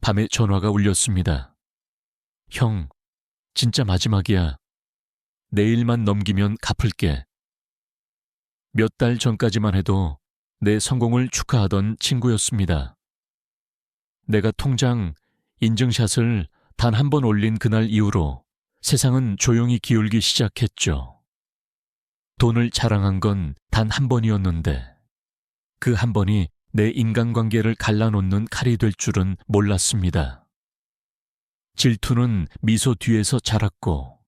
밤에 전화가 울렸습니다. 형, 진짜 마지막이야. 내일만 넘기면 갚을게. 몇 달 전까지만 해도 내 성공을 축하하던 친구였습니다. 내가 통장 인증샷을 단 한 번 올린 그날 이후로 세상은 조용히 기울기 시작했죠. 돈을 자랑한 건 단 한 번이었는데 그 한 번이 내 인간관계를 갈라놓는 칼이 될 줄은 몰랐습니다. 질투는 미소 뒤에서 자랐고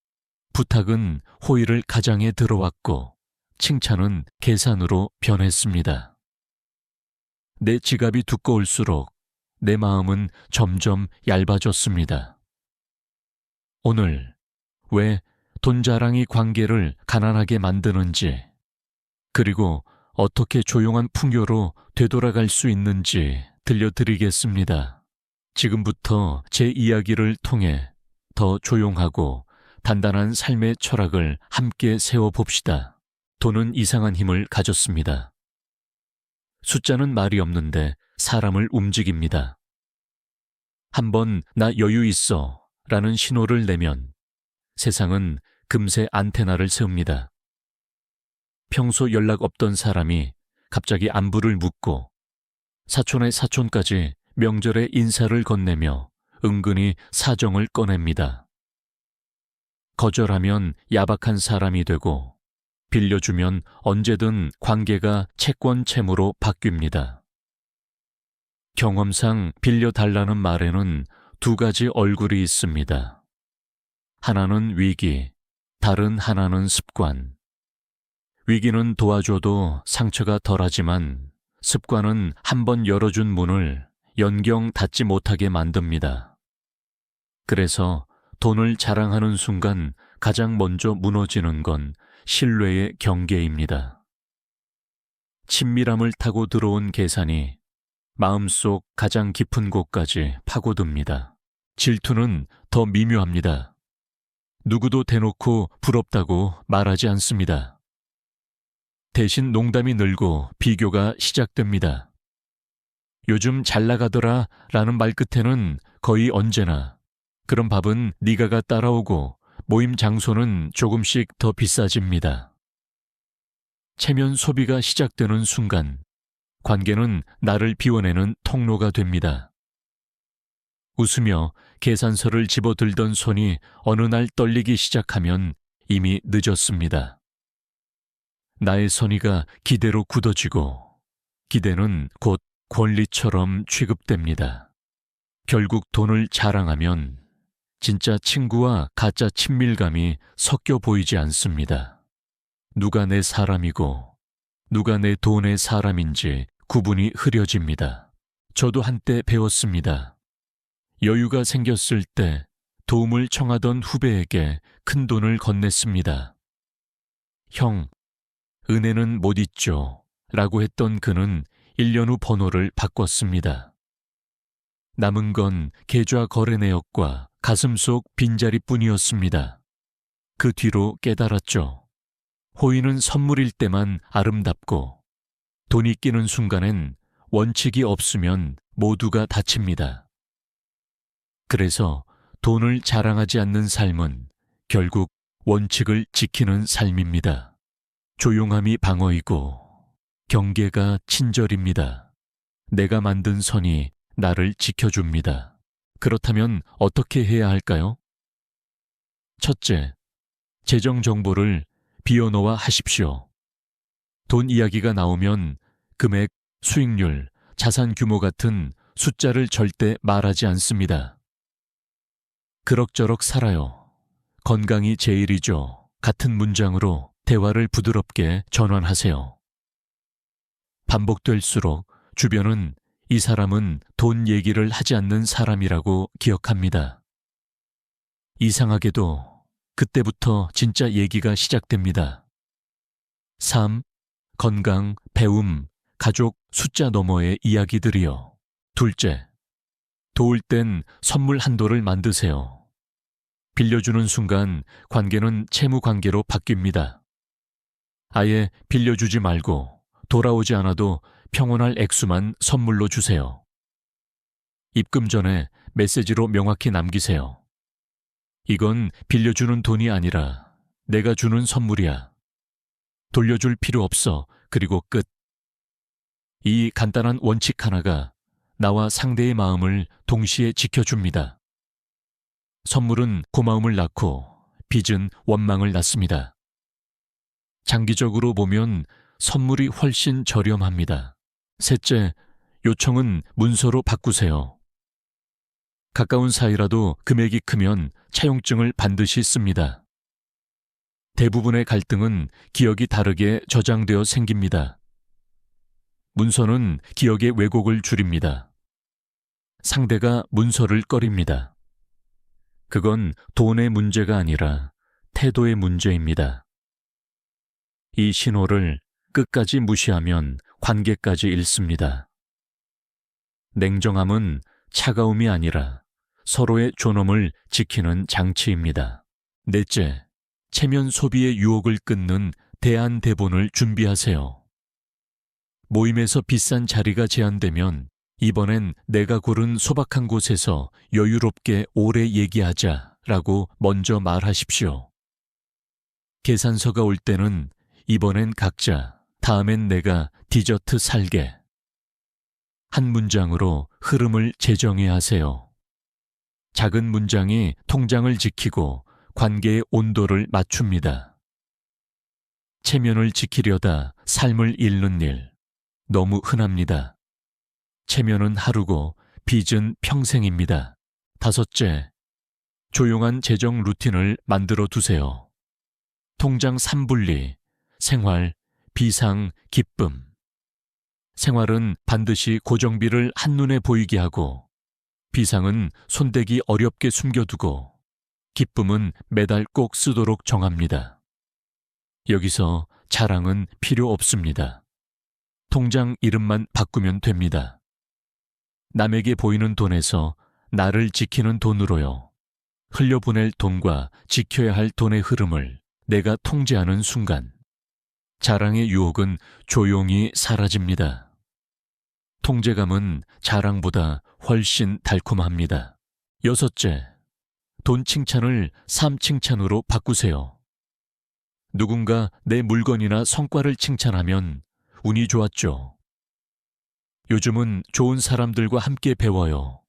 부탁은 호의를 가장에 들어왔고 칭찬은 계산으로 변했습니다. 내 지갑이 두꺼울수록 내 마음은 점점 얇아졌습니다. 오늘 왜 돈 자랑이 관계를 가난하게 만드는지, 그리고 어떻게 조용한 풍요로 되돌아갈 수 있는지 들려드리겠습니다. 지금부터 제 이야기를 통해 더 조용하고 단단한 삶의 철학을 함께 세워봅시다. 돈은 이상한 힘을 가졌습니다. 숫자는 말이 없는데 사람을 움직입니다. 한번 나 여유 있어 라는 신호를 내면 세상은 금세 안테나를 세웁니다. 평소 연락 없던 사람이 갑자기 안부를 묻고 사촌의 사촌까지 명절에 인사를 건네며 은근히 사정을 꺼냅니다. 거절하면 야박한 사람이 되고 빌려주면 언제든 관계가 채권 채무로 바뀝니다. 경험상 빌려달라는 말에는 두 가지 얼굴이 있습니다. 하나는 위기, 다른 하나는 습관. 위기는 도와줘도 상처가 덜하지만 습관은 한번 열어준 문을 연경 닫지 못하게 만듭니다. 그래서 돈을 자랑하는 순간 가장 먼저 무너지는 건 신뢰의 경계입니다. 친밀함을 타고 들어온 계산이 마음속 가장 깊은 곳까지 파고듭니다. 질투는 더 미묘합니다. 누구도 대놓고 부럽다고 말하지 않습니다. 대신 농담이 늘고 비교가 시작됩니다. 요즘 잘 나가더라 라는 말 끝에는 거의 언제나 그런 밥은 네가가 따라오고 모임 장소는 조금씩 더 비싸집니다. 체면 소비가 시작되는 순간 관계는 나를 비워내는 통로가 됩니다. 웃으며 계산서를 집어들던 손이 어느 날 떨리기 시작하면 이미 늦었습니다. 나의 선의가 기대로 굳어지고 기대는 곧 권리처럼 취급됩니다. 결국 돈을 자랑하면 진짜 친구와 가짜 친밀감이 섞여 보이지 않습니다. 누가 내 사람이고 누가 내 돈의 사람인지 구분이 흐려집니다. 저도 한때 배웠습니다. 여유가 생겼을 때 도움을 청하던 후배에게 큰 돈을 건넸습니다. 형, 은혜는 못 잊죠 라고 했던 그는 1년 후 번호를 바꿨습니다. 남은 건 계좌 거래 내역과 가슴속 빈자리뿐이었습니다. 그 뒤로 깨달았죠. 호의는 선물일 때만 아름답고 돈이 끼는 순간엔 원칙이 없으면 모두가 다칩니다. 그래서 돈을 자랑하지 않는 삶은 결국 원칙을 지키는 삶입니다. 조용함이 방어이고 경계가 친절입니다. 내가 만든 선이 나를 지켜줍니다. 그렇다면 어떻게 해야 할까요? 첫째, 재정 정보를 비언어화 하십시오. 돈 이야기가 나오면 금액, 수익률, 자산 규모 같은 숫자를 절대 말하지 않습니다. 그럭저럭 살아요. 건강이 제일이죠. 같은 문장으로 대화를 부드럽게 전환하세요. 반복될수록 주변은 이 사람은 돈 얘기를 하지 않는 사람이라고 기억합니다. 이상하게도 그때부터 진짜 얘기가 시작됩니다. 삶, 건강, 배움, 가족, 숫자 너머의 이야기들이요. 둘째, 도울 땐 선물 한도를 만드세요. 빌려주는 순간 관계는 채무 관계로 바뀝니다. 아예 빌려주지 말고 돌아오지 않아도 평온할 액수만 선물로 주세요. 입금 전에 메시지로 명확히 남기세요. 이건 빌려주는 돈이 아니라 내가 주는 선물이야. 돌려줄 필요 없어. 그리고 끝. 이 간단한 원칙 하나가 나와 상대의 마음을 동시에 지켜줍니다. 선물은 고마움을 낳고 빚은 원망을 낳습니다. 장기적으로 보면 선물이 훨씬 저렴합니다. 셋째, 요청은 문서로 바꾸세요. 가까운 사이라도 금액이 크면 차용증을 반드시 씁니다. 대부분의 갈등은 기억이 다르게 저장되어 생깁니다. 문서는 기억의 왜곡을 줄입니다. 상대가 문서를 꺼립니다. 그건 돈의 문제가 아니라 태도의 문제입니다. 이 신호를 끝까지 무시하면 관계까지 잃습니다. 냉정함은 차가움이 아니라 서로의 존엄을 지키는 장치입니다. 넷째, 체면 소비의 유혹을 끊는 대안 대본을 준비하세요. 모임에서 비싼 자리가 제한되면 이번엔 내가 고른 소박한 곳에서 여유롭게 오래 얘기하자라고 먼저 말하십시오. 계산서가 올 때는 이번엔 각자, 다음엔 내가 디저트 살게. 한 문장으로 흐름을 재정해야 하세요. 작은 문장이 통장을 지키고 관계의 온도를 맞춥니다. 체면을 지키려다 삶을 잃는 일, 너무 흔합니다. 체면은 하루고 빚은 평생입니다. 다섯째, 조용한 재정 루틴을 만들어 두세요. 통장 3분리, 생활, 비상, 기쁨. 생활은 반드시 고정비를 한눈에 보이게 하고, 비상은 손대기 어렵게 숨겨두고, 기쁨은 매달 꼭 쓰도록 정합니다. 여기서 자랑은 필요 없습니다. 통장 이름만 바꾸면 됩니다. 남에게 보이는 돈에서 나를 지키는 돈으로요. 흘려보낼 돈과 지켜야 할 돈의 흐름을 내가 통제하는 순간 자랑의 유혹은 조용히 사라집니다. 통제감은 자랑보다 훨씬 달콤합니다. 여섯째, 돈 칭찬을 삶 칭찬으로 바꾸세요. 누군가 내 물건이나 성과를 칭찬하면 운이 좋았죠. 요즘은 좋은 사람들과 함께 배워요.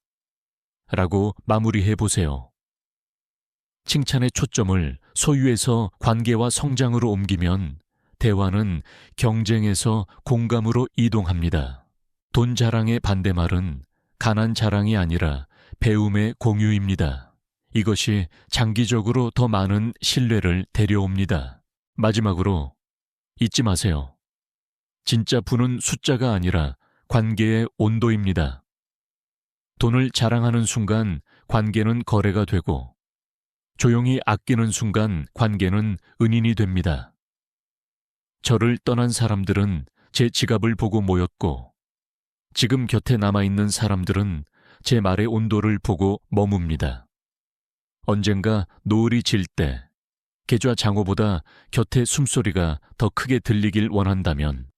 라고 마무리해 보세요. 칭찬의 초점을 소유에서 관계와 성장으로 옮기면 대화는 경쟁에서 공감으로 이동합니다. 돈 자랑의 반대말은 가난 자랑이 아니라 배움의 공유입니다. 이것이 장기적으로 더 많은 신뢰를 데려옵니다. 마지막으로 잊지 마세요. 진짜 부는 숫자가 아니라 관계의 온도입니다. 돈을 자랑하는 순간 관계는 거래가 되고 조용히 아끼는 순간 관계는 은인이 됩니다. 저를 떠난 사람들은 제 지갑을 보고 모였고 지금 곁에 남아있는 사람들은 제 말의 온도를 보고 머뭅니다. 언젠가 노을이 질 때 계좌 장어보다 곁의 숨소리가 더 크게 들리길 원한다면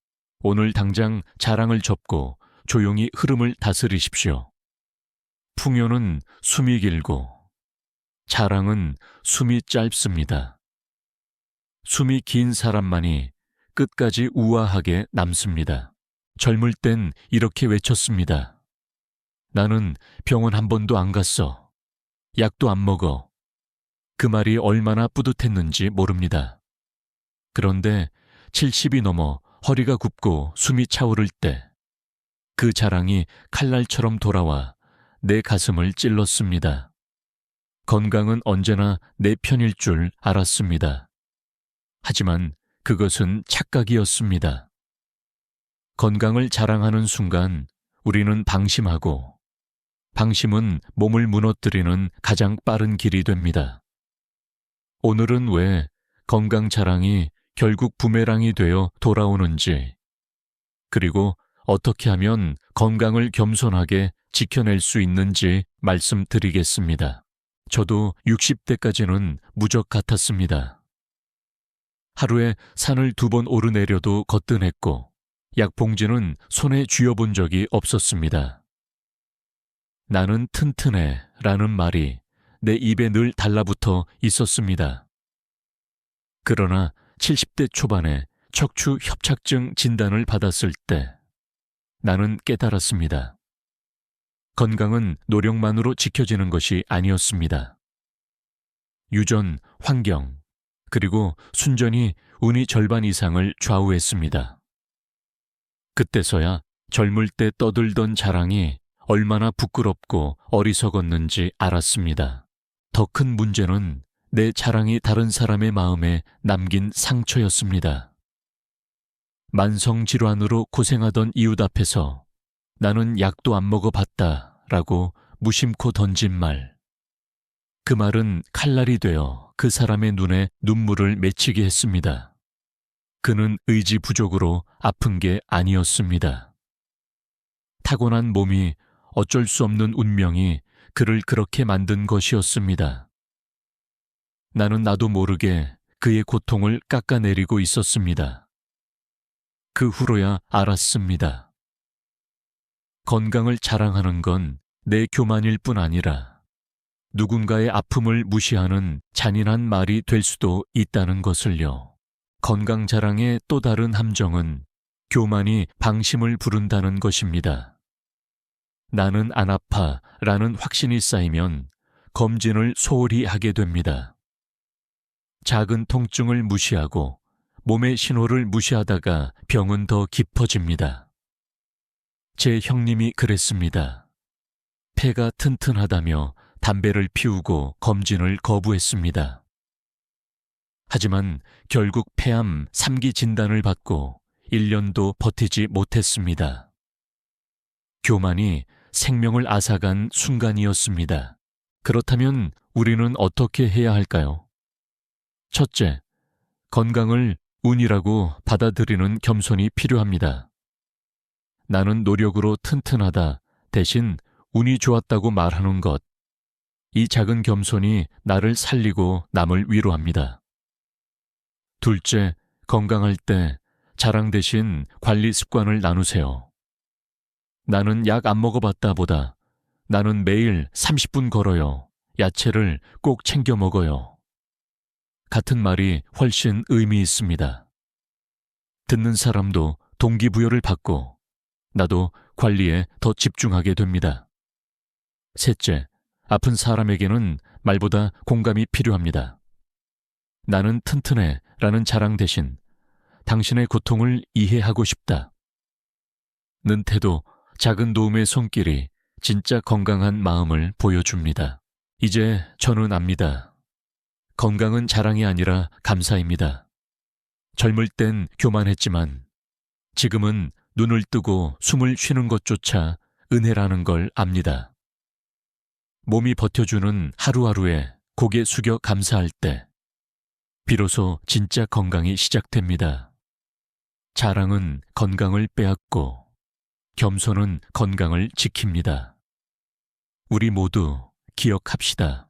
오늘 당장 자랑을 접고 조용히 흐름을 다스리십시오. 풍요는 숨이 길고 자랑은 숨이 짧습니다. 숨이 긴 사람만이 끝까지 우아하게 남습니다. 젊을 땐 이렇게 외쳤습니다. 나는 병원 한 번도 안 갔어. 약도 안 먹어. 그 말이 얼마나 뿌듯했는지 모릅니다. 그런데 70이 넘어 허리가 굽고 숨이 차오를 때 그 자랑이 칼날처럼 돌아와 내 가슴을 찔렀습니다. 건강은 언제나 내 편일 줄 알았습니다. 하지만 그것은 착각이었습니다. 건강을 자랑하는 순간 우리는 방심하고 방심은 몸을 무너뜨리는 가장 빠른 길이 됩니다. 오늘은 왜 건강 자랑이 결국 부메랑이 되어 돌아오는지, 그리고 어떻게 하면 건강을 겸손하게 지켜낼 수 있는지 말씀드리겠습니다. 저도 60대까지는 무적 같았습니다. 하루에 산을 2번 오르내려도 거뜬했고 약봉지는 손에 쥐어본 적이 없었습니다. 나는 튼튼해 라는 말이 내 입에 늘 달라붙어 있었습니다. 그러나 70대 초반에 척추 협착증 진단을 받았을 때 나는 깨달았습니다. 건강은 노력만으로 지켜지는 것이 아니었습니다. 유전, 환경, 그리고 순전히 운이 절반 이상을 좌우했습니다. 그때서야 젊을 때 떠들던 자랑이 얼마나 부끄럽고 어리석었는지 알았습니다. 더 큰 문제는 내 자랑이 다른 사람의 마음에 남긴 상처였습니다. 만성질환으로 고생하던 이웃 앞에서 나는 약도 안 먹어봤다 라고 무심코 던진 말. 그 말은 칼날이 되어 그 사람의 눈에 눈물을 맺히게 했습니다. 그는 의지 부족으로 아픈 게 아니었습니다. 타고난 몸이 어쩔 수 없는 운명이 그를 그렇게 만든 것이었습니다. 나는 나도 모르게 그의 고통을 깎아내리고 있었습니다. 그 후로야 알았습니다. 건강을 자랑하는 건 내 교만일 뿐 아니라 누군가의 아픔을 무시하는 잔인한 말이 될 수도 있다는 것을요. 건강 자랑의 또 다른 함정은 교만이 방심을 부른다는 것입니다. 나는 안 아파 라는 확신이 쌓이면 검진을 소홀히 하게 됩니다. 작은 통증을 무시하고 몸의 신호를 무시하다가 병은 더 깊어집니다. 제 형님이 그랬습니다. 폐가 튼튼하다며 담배를 피우고 검진을 거부했습니다. 하지만 결국 폐암 3기 진단을 받고 1년도 버티지 못했습니다. 교만이 생명을 앗아간 순간이었습니다. 그렇다면 우리는 어떻게 해야 할까요? 첫째, 건강을 운이라고 받아들이는 겸손이 필요합니다. 나는 노력으로 튼튼하다 대신 운이 좋았다고 말하는 것. 이 작은 겸손이 나를 살리고 남을 위로합니다. 둘째, 건강할 때 자랑 대신 관리 습관을 나누세요. 나는 약 안 먹어봤다 보다 나는 매일 30분 걸어요. 야채를 꼭 챙겨 먹어요. 같은 말이 훨씬 의미 있습니다. 듣는 사람도 동기부여를 받고 나도 관리에 더 집중하게 됩니다. 셋째, 아픈 사람에게는 말보다 공감이 필요합니다. 나는 튼튼해 라는 자랑 대신 당신의 고통을 이해하고 싶다. 는 태도, 작은 도움의 손길이 진짜 건강한 마음을 보여줍니다. 이제 저는 압니다. 건강은 자랑이 아니라 감사입니다. 젊을 땐 교만했지만 지금은 눈을 뜨고 숨을 쉬는 것조차 은혜라는 걸 압니다. 몸이 버텨주는 하루하루에 고개 숙여 감사할 때 비로소 진짜 건강이 시작됩니다. 자랑은 건강을 빼앗고 겸손은 건강을 지킵니다. 우리 모두 기억합시다.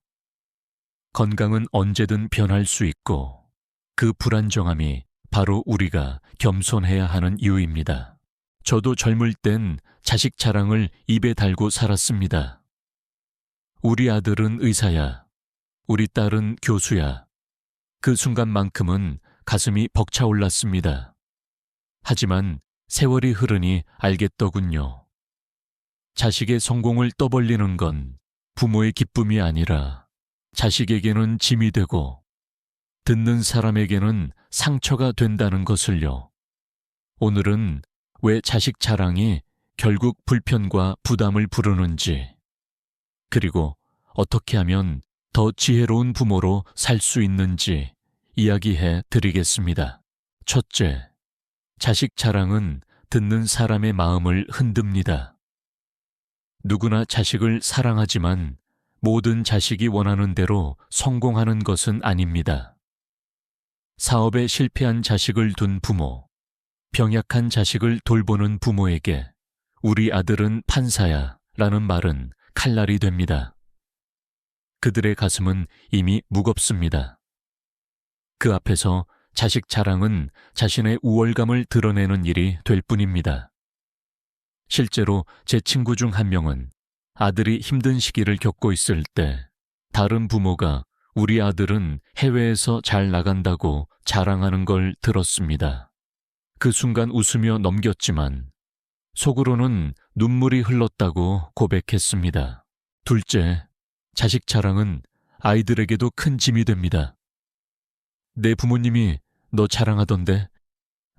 건강은 언제든 변할 수 있고 그 불안정함이 바로 우리가 겸손해야 하는 이유입니다. 저도 젊을 땐 자식 자랑을 입에 달고 살았습니다. 우리 아들은 의사야. 우리 딸은 교수야. 그 순간만큼은 가슴이 벅차올랐습니다. 하지만 세월이 흐르니 알겠더군요. 자식의 성공을 떠벌리는 건 부모의 기쁨이 아니라 자식에게는 짐이 되고 듣는 사람에게는 상처가 된다는 것을요. 오늘은 왜 자식 자랑이 결국 불편과 부담을 부르는지, 그리고 어떻게 하면 더 지혜로운 부모로 살 수 있는지 이야기해 드리겠습니다. 첫째, 자식 자랑은 듣는 사람의 마음을 흔듭니다. 누구나 자식을 사랑하지만 모든 자식이 원하는 대로 성공하는 것은 아닙니다. 사업에 실패한 자식을 둔 부모, 병약한 자식을 돌보는 부모에게 우리 아들은 판사야 라는 말은 칼날이 됩니다. 그들의 가슴은 이미 무겁습니다. 그 앞에서 자식 자랑은 자신의 우월감을 드러내는 일이 될 뿐입니다. 실제로 제 친구 중 한 명은 아들이 힘든 시기를 겪고 있을 때 다른 부모가 우리 아들은 해외에서 잘 나간다고 자랑하는 걸 들었습니다. 그 순간 웃으며 넘겼지만 속으로는 눈물이 흘렀다고 고백했습니다. 둘째, 자식 자랑은 아이들에게도 큰 짐이 됩니다. 내 부모님이 너 자랑하던데?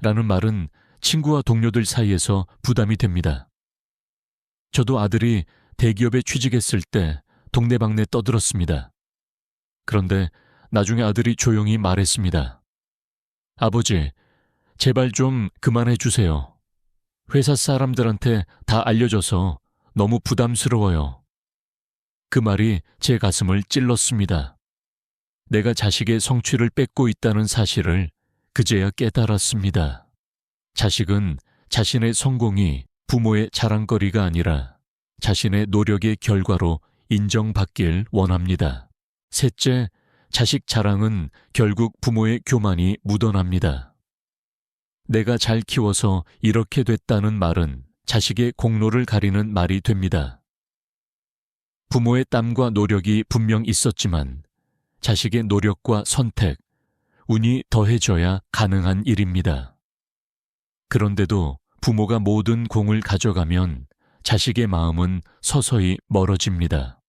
라는 말은 친구와 동료들 사이에서 부담이 됩니다. 저도 아들이 대기업에 취직했을 때 동네방네 떠들었습니다. 그런데 나중에 아들이 조용히 말했습니다. 아버지, 제발 좀 그만해 주세요. 회사 사람들한테 다 알려져서 너무 부담스러워요. 그 말이 제 가슴을 찔렀습니다. 내가 자식의 성취를 뺏고 있다는 사실을 그제야 깨달았습니다. 자식은 자신의 성공이 부모의 자랑거리가 아니라 자신의 노력의 결과로 인정받길 원합니다. 셋째, 자식 자랑은 결국 부모의 교만이 묻어납니다. 내가 잘 키워서 이렇게 됐다는 말은 자식의 공로를 가리는 말이 됩니다. 부모의 땀과 노력이 분명 있었지만 자식의 노력과 선택, 운이 더해져야 가능한 일입니다. 그런데도 부모가 모든 공을 가져가면 자식의 마음은 서서히 멀어집니다.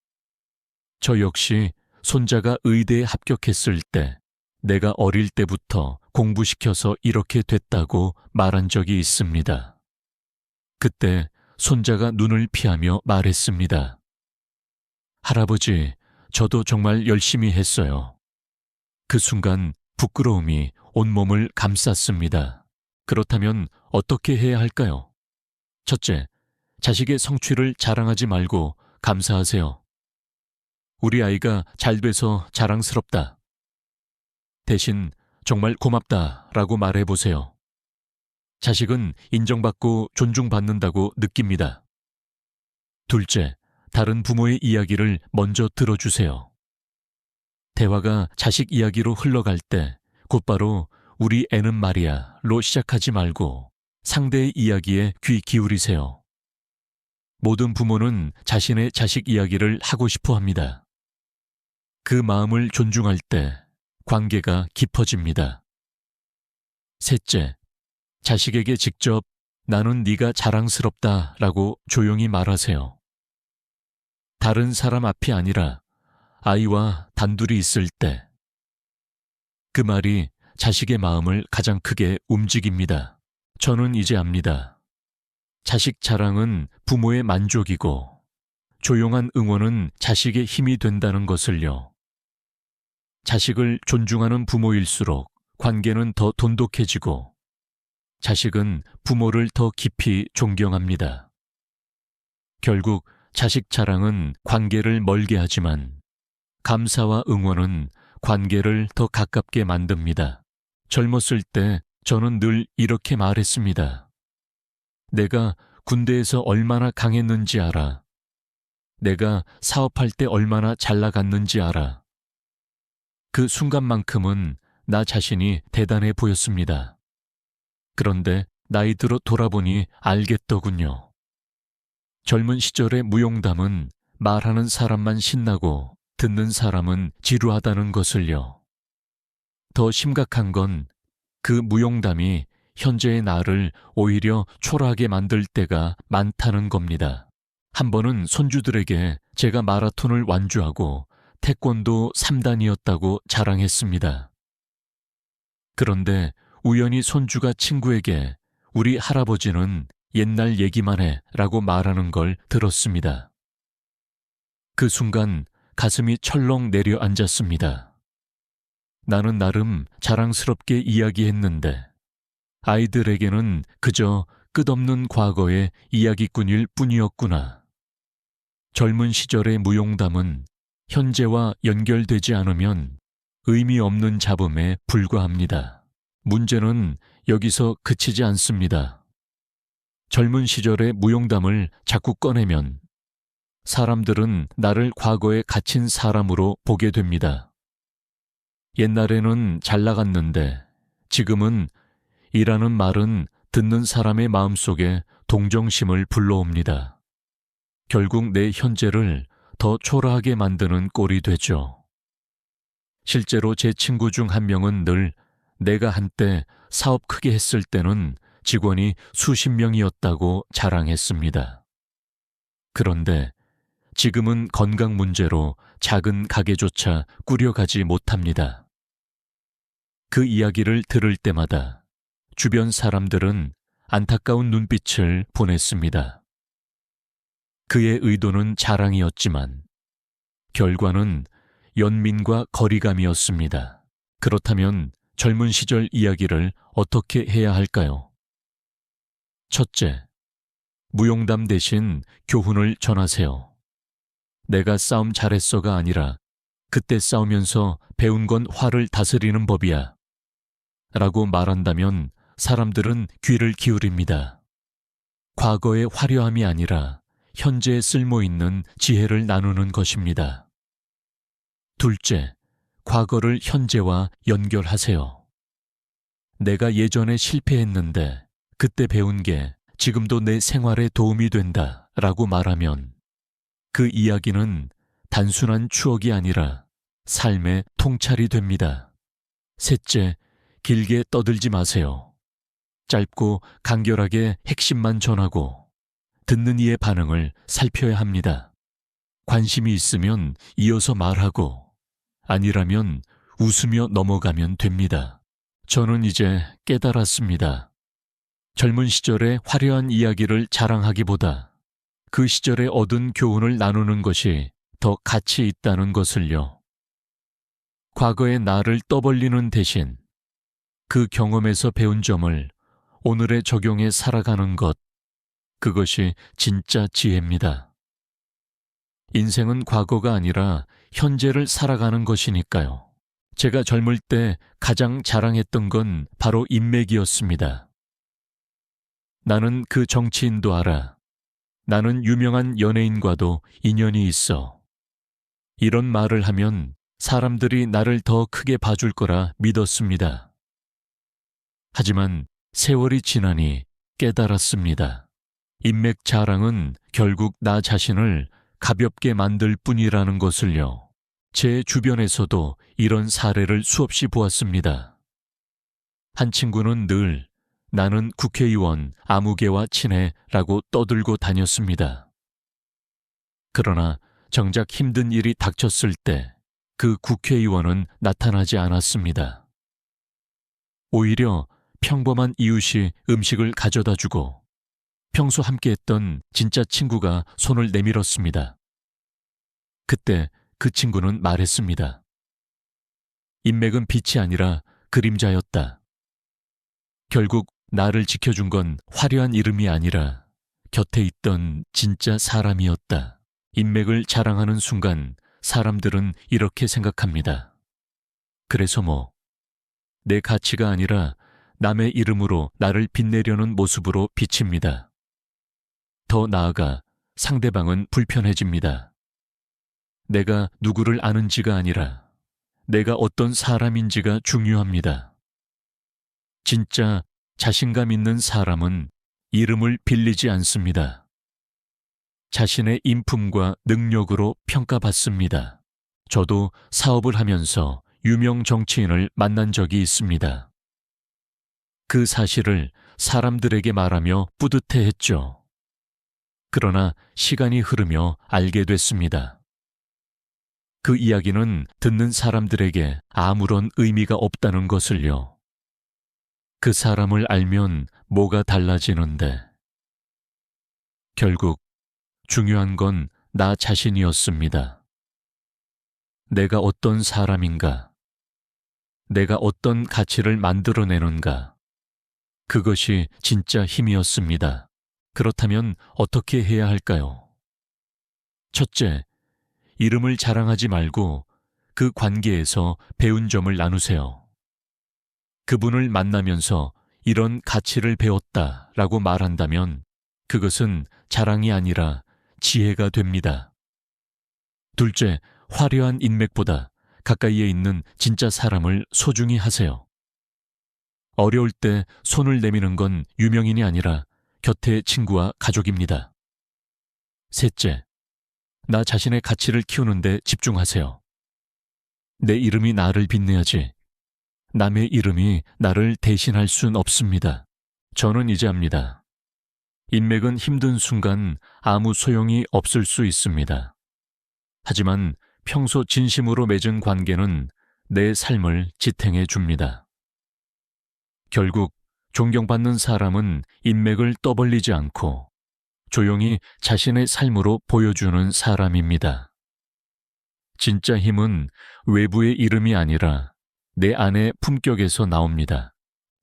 저 역시 손자가 의대에 합격했을 때 내가 어릴 때부터 공부시켜서 이렇게 됐다고 말한 적이 있습니다. 그때 손자가 눈을 피하며 말했습니다. 할아버지, 저도 정말 열심히 했어요. 그 순간 부끄러움이 온몸을 감쌌습니다. 그렇다면 어떻게 해야 할까요? 첫째, 자식의 성취를 자랑하지 말고 감사하세요. 우리 아이가 잘 돼서 자랑스럽다. 대신 정말 고맙다라고 말해보세요. 자식은 인정받고 존중받는다고 느낍니다. 둘째, 다른 부모의 이야기를 먼저 들어주세요. 대화가 자식 이야기로 흘러갈 때 곧바로 우리 애는 말이야로 시작하지 말고 상대의 이야기에 귀 기울이세요. 모든 부모는 자신의 자식 이야기를 하고 싶어 합니다. 그 마음을 존중할 때 관계가 깊어집니다. 셋째, 자식에게 직접 나는 네가 자랑스럽다라고 조용히 말하세요. 다른 사람 앞이 아니라 아이와 단둘이 있을 때 그 말이 자식의 마음을 가장 크게 움직입니다. 저는 이제 압니다. 자식 자랑은 부모의 만족이고 조용한 응원은 자식의 힘이 된다는 것을요. 자식을 존중하는 부모일수록 관계는 더 돈독해지고 자식은 부모를 더 깊이 존경합니다. 결국 자식 자랑은 관계를 멀게 하지만 감사와 응원은 관계를 더 가깝게 만듭니다. 젊었을 때 저는 늘 이렇게 말했습니다. 내가 군대에서 얼마나 강했는지 알아. 내가 사업할 때 얼마나 잘 나갔는지 알아. 그 순간만큼은 나 자신이 대단해 보였습니다. 그런데 나이 들어 돌아보니 알겠더군요. 젊은 시절의 무용담은 말하는 사람만 신나고 듣는 사람은 지루하다는 것을요. 더 심각한 건 그 무용담이 현재의 나를 오히려 초라하게 만들 때가 많다는 겁니다. 한 번은 손주들에게 제가 마라톤을 완주하고 태권도 3단이었다고 자랑했습니다. 그런데 우연히 손주가 친구에게 우리 할아버지는 옛날 얘기만 해 라고 말하는 걸 들었습니다. 그 순간 가슴이 철렁 내려앉았습니다. 나는 나름 자랑스럽게 이야기했는데 아이들에게는 그저 끝없는 과거의 이야기꾼일 뿐이었구나. 젊은 시절의 무용담은 현재와 연결되지 않으면 의미 없는 잡음에 불과합니다. 문제는 여기서 그치지 않습니다. 젊은 시절의 무용담을 자꾸 꺼내면 사람들은 나를 과거에 갇힌 사람으로 보게 됩니다. 옛날에는 잘 나갔는데 지금은 이라는 말은 듣는 사람의 마음속에 동정심을 불러옵니다. 결국 내 현재를 더 초라하게 만드는 꼴이 되죠. 실제로 제 친구 중 한 명은 늘 내가 한때 사업 크게 했을 때는 직원이 수십 명이었다고 자랑했습니다. 그런데 지금은 건강 문제로 작은 가게조차 꾸려가지 못합니다. 그 이야기를 들을 때마다 주변 사람들은 안타까운 눈빛을 보냈습니다. 그의 의도는 자랑이었지만 결과는 연민과 거리감이었습니다. 그렇다면 젊은 시절 이야기를 어떻게 해야 할까요? 첫째, 무용담 대신 교훈을 전하세요. 내가 싸움 잘했어가 아니라 그때 싸우면서 배운 건 화를 다스리는 법이야 라고 말한다면 사람들은 귀를 기울입니다. 과거의 화려함이 아니라 현재에 쓸모있는 지혜를 나누는 것입니다. 둘째, 과거를 현재와 연결하세요. 내가 예전에 실패했는데 그때 배운 게 지금도 내 생활에 도움이 된다 라고 말하면 그 이야기는 단순한 추억이 아니라 삶의 통찰이 됩니다. 셋째, 길게 떠들지 마세요. 짧고 간결하게 핵심만 전하고 듣는 이의 반응을 살펴야 합니다. 관심이 있으면 이어서 말하고 아니라면 웃으며 넘어가면 됩니다. 저는 이제 깨달았습니다. 젊은 시절의 화려한 이야기를 자랑하기보다 그 시절에 얻은 교훈을 나누는 것이 더 가치 있다는 것을요. 과거의 나를 떠벌리는 대신 그 경험에서 배운 점을 오늘에 적용해 살아가는 것, 그것이 진짜 지혜입니다. 인생은 과거가 아니라 현재를 살아가는 것이니까요. 제가 젊을 때 가장 자랑했던 건 바로 인맥이었습니다. 나는 그 정치인도 알아. 나는 유명한 연예인과도 인연이 있어. 이런 말을 하면 사람들이 나를 더 크게 봐줄 거라 믿었습니다. 하지만 세월이 지나니 깨달았습니다. 인맥 자랑은 결국 나 자신을 가볍게 만들 뿐이라는 것을요. 제 주변에서도 이런 사례를 수없이 보았습니다. 한 친구는 늘 나는 국회의원 아무개와 친해 라고 떠들고 다녔습니다. 그러나 정작 힘든 일이 닥쳤을 때 그 국회의원은 나타나지 않았습니다. 오히려 평범한 이웃이 음식을 가져다 주고 평소 함께했던 진짜 친구가 손을 내밀었습니다. 그때 그 친구는 말했습니다. 인맥은 빛이 아니라 그림자였다. 결국 나를 지켜준 건 화려한 이름이 아니라 곁에 있던 진짜 사람이었다. 인맥을 자랑하는 순간 사람들은 이렇게 생각합니다. 그래서 내 가치가 아니라 남의 이름으로 나를 빛내려는 모습으로 비칩니다. 더 나아가 상대방은 불편해집니다. 내가 누구를 아는지가 아니라 내가 어떤 사람인지가 중요합니다. 진짜 자신감 있는 사람은 이름을 빌리지 않습니다. 자신의 인품과 능력으로 평가받습니다. 저도 사업을 하면서 유명 정치인을 만난 적이 있습니다. 그 사실을 사람들에게 말하며 뿌듯해했죠. 그러나 시간이 흐르며 알게 됐습니다. 그 이야기는 듣는 사람들에게 아무런 의미가 없다는 것을요. 그 사람을 알면 뭐가 달라지는데. 결국 중요한 건 나 자신이었습니다. 내가 어떤 사람인가? 내가 어떤 가치를 만들어내는가? 그것이 진짜 힘이었습니다. 그렇다면 어떻게 해야 할까요? 첫째, 이름을 자랑하지 말고 그 관계에서 배운 점을 나누세요. 그분을 만나면서 이런 가치를 배웠다라고 말한다면 그것은 자랑이 아니라 지혜가 됩니다. 둘째, 화려한 인맥보다 가까이에 있는 진짜 사람을 소중히 하세요. 어려울 때 손을 내미는 건 유명인이 아니라 곁의 친구와 가족입니다. 셋째, 나 자신의 가치를 키우는 데 집중하세요. 내 이름이 나를 빛내야지. 남의 이름이 나를 대신할 순 없습니다. 저는 이제 압니다. 인맥은 힘든 순간 아무 소용이 없을 수 있습니다. 하지만 평소 진심으로 맺은 관계는 내 삶을 지탱해 줍니다. 결국 존경받는 사람은 인맥을 떠벌리지 않고 조용히 자신의 삶으로 보여주는 사람입니다. 진짜 힘은 외부의 이름이 아니라 내 안의 품격에서 나옵니다.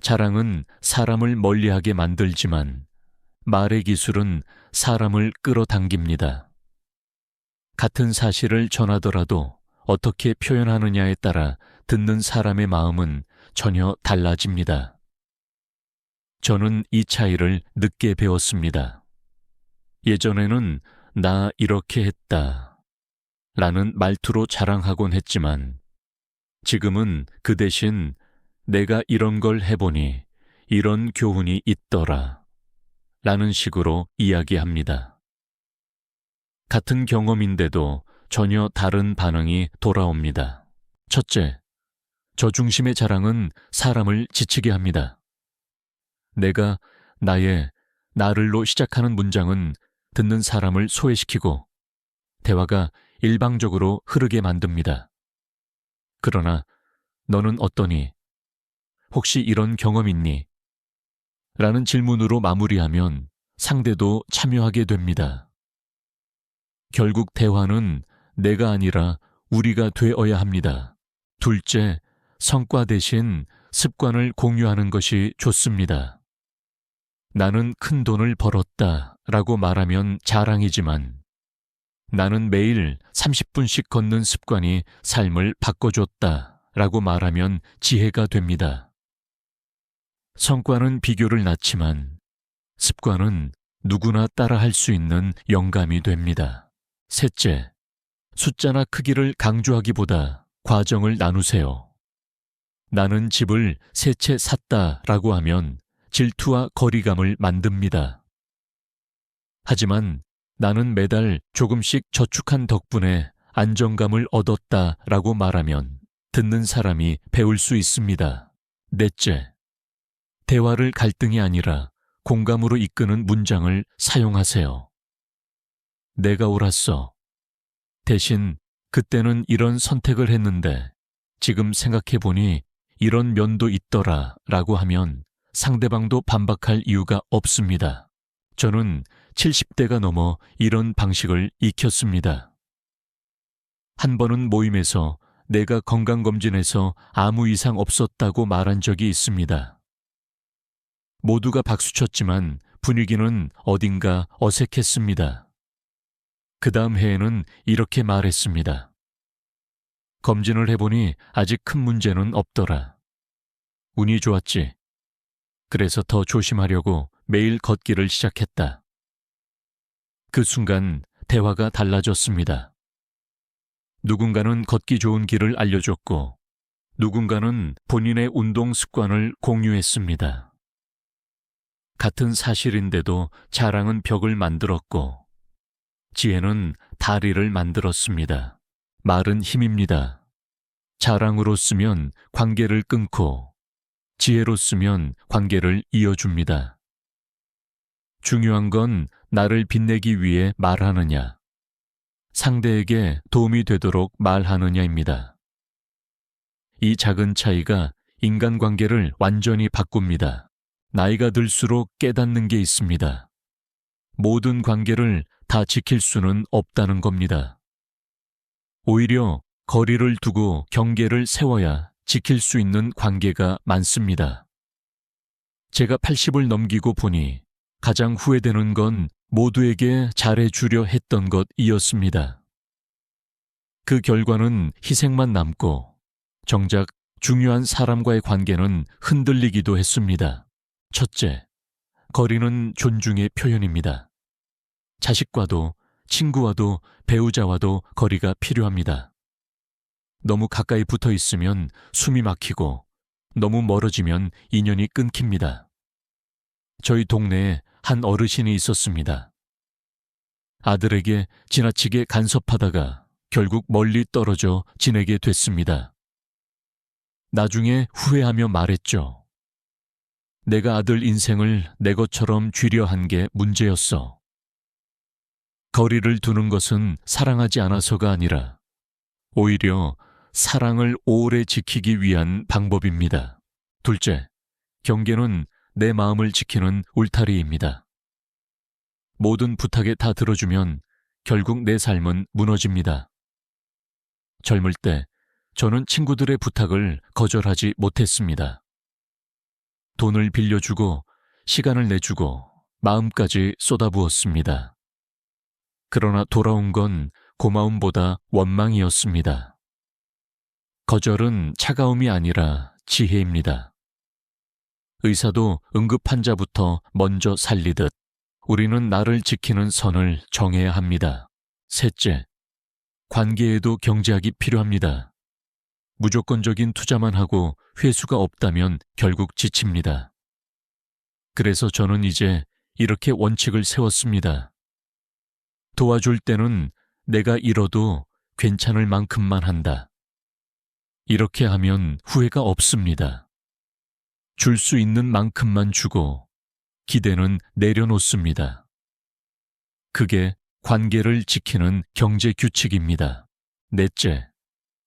자랑은 사람을 멀리하게 만들지만 말의 기술은 사람을 끌어당깁니다. 같은 사실을 전하더라도 어떻게 표현하느냐에 따라 듣는 사람의 마음은 전혀 달라집니다. 저는 이 차이를 늦게 배웠습니다. 예전에는 나 이렇게 했다 라는 말투로 자랑하곤 했지만 지금은 그 대신 내가 이런 걸 해보니 이런 교훈이 있더라 라는 식으로 이야기합니다. 같은 경험인데도 전혀 다른 반응이 돌아옵니다. 첫째, 저중심의 자랑은 사람을 지치게 합니다. 내가 나를로 시작하는 문장은 듣는 사람을 소외시키고 대화가 일방적으로 흐르게 만듭니다. 그러나 너는 어떠니? 혹시 이런 경험 있니? 라는 질문으로 마무리하면 상대도 참여하게 됩니다. 결국 대화는 내가 아니라 우리가 되어야 합니다. 둘째, 성과 대신 습관을 공유하는 것이 좋습니다. 나는 큰 돈을 벌었다 라고 말하면 자랑이지만 나는 매일 30분씩 걷는 습관이 삶을 바꿔줬다 라고 말하면 지혜가 됩니다. 성과는 비교를 낳지만 습관은 누구나 따라할 수 있는 영감이 됩니다. 셋째, 숫자나 크기를 강조하기보다 과정을 나누세요. 나는 집을 3채 샀다 라고 하면 질투와 거리감을 만듭니다. 하지만 나는 매달 조금씩 저축한 덕분에 안정감을 얻었다 라고 말하면 듣는 사람이 배울 수 있습니다. 넷째, 대화를 갈등이 아니라 공감으로 이끄는 문장을 사용하세요. 내가 옳았어. 대신 그때는 이런 선택을 했는데 지금 생각해보니 이런 면도 있더라 라고 하면 상대방도 반박할 이유가 없습니다. 저는 70대가 넘어 이런 방식을 익혔습니다. 한 번은 모임에서 내가 건강검진해서 아무 이상 없었다고 말한 적이 있습니다. 모두가 박수쳤지만 분위기는 어딘가 어색했습니다. 그 다음 해에는 이렇게 말했습니다. 검진을 해보니 아직 큰 문제는 없더라. 운이 좋았지. 그래서 더 조심하려고 매일 걷기를 시작했다. 그 순간 대화가 달라졌습니다. 누군가는 걷기 좋은 길을 알려줬고 누군가는 본인의 운동 습관을 공유했습니다. 같은 사실인데도 자랑은 벽을 만들었고 지혜는 다리를 만들었습니다. 말은 힘입니다. 자랑으로 쓰면 관계를 끊고 지혜로 쓰면 관계를 이어줍니다. 중요한 건 나를 빛내기 위해 말하느냐, 상대에게 도움이 되도록 말하느냐입니다. 이 작은 차이가 인간관계를 완전히 바꿉니다. 나이가 들수록 깨닫는 게 있습니다. 모든 관계를 다 지킬 수는 없다는 겁니다. 오히려 거리를 두고 경계를 세워야 지킬 수 있는 관계가 많습니다. 제가 80을 넘기고 보니 가장 후회되는 건 모두에게 잘해주려 했던 것이었습니다. 그 결과는 희생만 남고 정작 중요한 사람과의 관계는 흔들리기도 했습니다. 첫째, 거리는 존중의 표현입니다. 자식과도 친구와도 배우자와도 거리가 필요합니다. 너무 가까이 붙어 있으면 숨이 막히고 너무 멀어지면 인연이 끊깁니다. 저희 동네에 한 어르신이 있었습니다. 아들에게 지나치게 간섭하다가 결국 멀리 떨어져 지내게 됐습니다. 나중에 후회하며 말했죠. 내가 아들 인생을 내 것처럼 쥐려 한 게 문제였어. 거리를 두는 것은 사랑하지 않아서가 아니라 오히려 사랑을 오래 지키기 위한 방법입니다. 둘째, 경계는 내 마음을 지키는 울타리입니다. 모든 부탁에 다 들어주면 결국 내 삶은 무너집니다. 젊을 때 저는 친구들의 부탁을 거절하지 못했습니다. 돈을 빌려주고 시간을 내주고 마음까지 쏟아부었습니다. 그러나 돌아온 건 고마움보다 원망이었습니다. 거절은 차가움이 아니라 지혜입니다. 의사도 응급 환자부터 먼저 살리듯 우리는 나를 지키는 선을 정해야 합니다. 셋째, 관계에도 경제학이 필요합니다. 무조건적인 투자만 하고 회수가 없다면 결국 지칩니다. 그래서 저는 이제 이렇게 원칙을 세웠습니다. 도와줄 때는 내가 잃어도 괜찮을 만큼만 한다. 이렇게 하면 후회가 없습니다. 줄 수 있는 만큼만 주고 기대는 내려놓습니다. 그게 관계를 지키는 경제 규칙입니다. 넷째,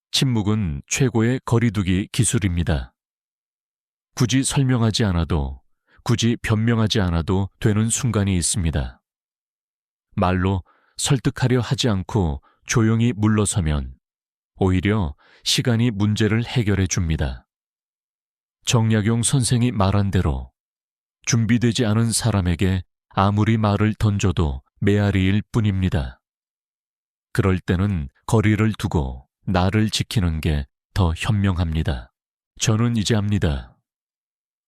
침묵은 최고의 거리두기 기술입니다. 굳이 설명하지 않아도, 굳이 변명하지 않아도 되는 순간이 있습니다. 말로 설득하려 하지 않고 조용히 물러서면 오히려 시간이 문제를 해결해 줍니다. 정약용 선생이 말한 대로 준비되지 않은 사람에게 아무리 말을 던져도 메아리일 뿐입니다. 그럴 때는 거리를 두고 나를 지키는 게 더 현명합니다. 저는 이제 압니다.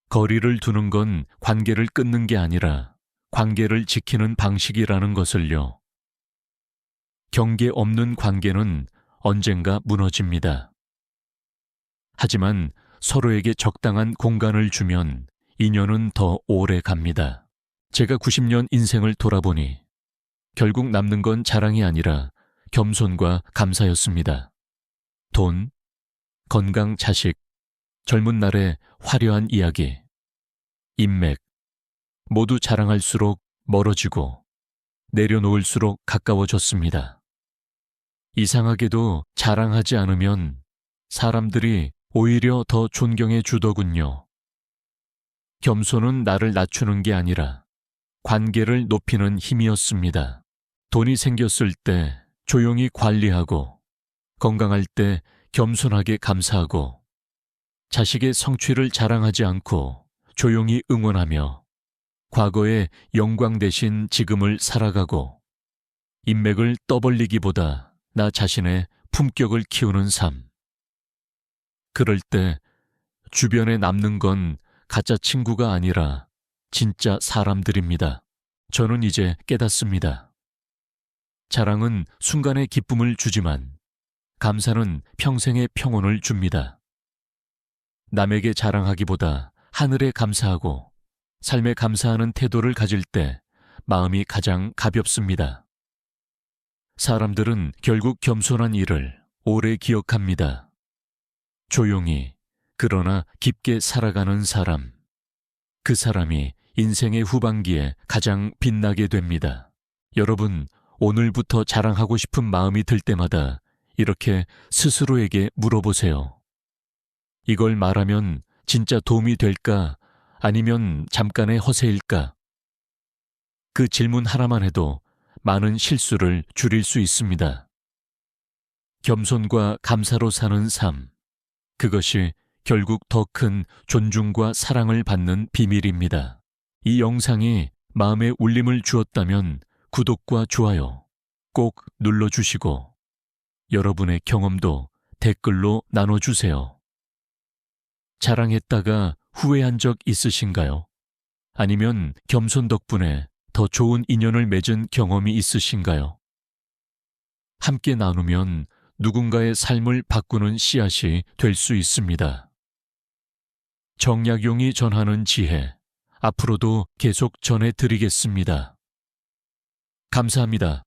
거리를 두는 건 관계를 끊는 게 아니라 관계를 지키는 방식이라는 것을요. 경계 없는 관계는 언젠가 무너집니다. 하지만 서로에게 적당한 공간을 주면 인연은 더 오래 갑니다. 제가 90년 인생을 돌아보니 결국 남는 건 자랑이 아니라 겸손과 감사였습니다. 돈, 건강, 자식, 젊은 날의 화려한 이야기, 인맥, 모두 자랑할수록 멀어지고 내려놓을수록 가까워졌습니다. 이상하게도 자랑하지 않으면 사람들이 오히려 더 존경해 주더군요. 겸손은 나를 낮추는 게 아니라 관계를 높이는 힘이었습니다. 돈이 생겼을 때 조용히 관리하고 건강할 때 겸손하게 감사하고 자식의 성취를 자랑하지 않고 조용히 응원하며 과거의 영광 대신 지금을 살아가고 인맥을 떠벌리기보다 나 자신의 품격을 키우는 삶. 그럴 때 주변에 남는 건 가짜 친구가 아니라 진짜 사람들입니다. 저는 이제 깨닫습니다. 자랑은 순간의 기쁨을 주지만 감사는 평생의 평온을 줍니다. 남에게 자랑하기보다 하늘에 감사하고 삶에 감사하는 태도를 가질 때 마음이 가장 가볍습니다. 사람들은 결국 겸손한 일을 오래 기억합니다. 조용히 그러나 깊게 살아가는 사람, 그 사람이 인생의 후반기에 가장 빛나게 됩니다. 여러분, 오늘부터 자랑하고 싶은 마음이 들 때마다 이렇게 스스로에게 물어보세요. 이걸 말하면 진짜 도움이 될까? 아니면 잠깐의 허세일까? 그 질문 하나만 해도 많은 실수를 줄일 수 있습니다. 겸손과 감사로 사는 삶, 그것이 결국 더 큰 존중과 사랑을 받는 비밀입니다. 이 영상이 마음에 울림을 주었다면 구독과 좋아요 꼭 눌러주시고 여러분의 경험도 댓글로 나눠주세요. 자랑했다가 후회한 적 있으신가요? 아니면 겸손 덕분에 더 좋은 인연을 맺은 경험이 있으신가요? 함께 나누면 누군가의 삶을 바꾸는 씨앗이 될 수 있습니다. 정약용이 전하는 지혜, 앞으로도 계속 전해드리겠습니다. 감사합니다.